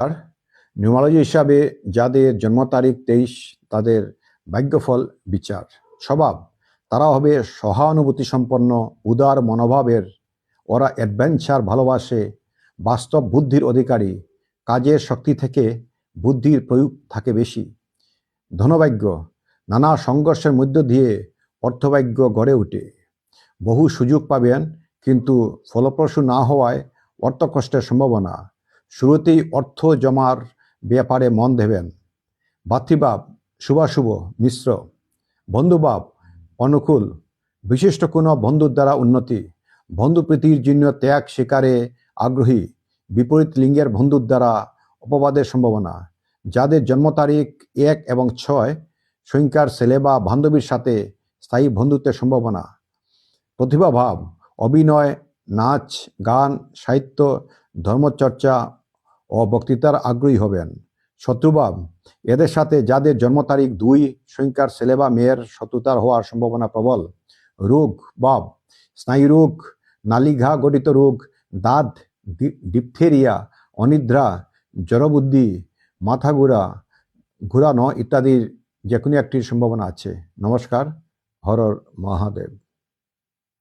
আর numerology হিসাবে যাদের জন্ম তারিখ 23 তাদের ভাগ্যফল বিচার স্বভাব তারা হবে সহানুভূতি সম্পন্ন উদার মনোভাবের। ওরা অ্যাডভেঞ্চার ভালোবাসে, বাস্তব বুদ্ধির অধিকারী, কাজের শক্তি থেকে বুদ্ধির প্রয়োগ থাকে বেশি। ধনভাগ্য নানা সংঘর্ষের মধ্য দিয়ে অর্থভাগ্য গড়ে ওঠে। বহু সুযোগ পাবেন, কিন্তু ফলপ্রসূ না হওয়ায় অর্থকষ্টের সম্ভাবনা। শুরুতেই অর্থ জমার ব্যাপারে মন দেবেন। ভাতৃভাব শুভাশুভ মিশ্র। বন্ধুভাব অনুকূল, বিশিষ্ট কোনো বন্ধুর দ্বারা উন্নতি। বন্ধুপ্রীতির জন্য ত্যাগ স্বীকারে আগ্রহী। বিপরীত লিঙ্গের বন্ধুর দ্বারা অপবাদের সম্ভাবনা। যাদের জন্ম তারিখ 1 এবং 6 সংখ্যার ছেলে বা বান্ধবীর সাথে স্থায়ী বন্ধুত্বের সম্ভাবনা। প্রতিভাভাব অভিনয়, নাচ, গান, সাহিত্য, ধর্মচর্চা ও বক্তৃতার আগ্রহী হবেন। শত্রুভাব এদের সাথে যাদের জন্ম তারিখ 2 সংখ্যার ছেলে বা মেয়ের শত্রুতার হওয়ার সম্ভাবনা প্রবল। রোগ ভাব স্নায়ুরোগ, নালীঘা গঠিত রোগ, দাঁত, ডিপথেরিয়া, অনিদ্রা, জড়বুদ্ধি, মাথা ঘোরানো ইত্যাদির যে কোনো একটির সম্ভাবনা আছে। নমস্কার। হর হর মহাদেব।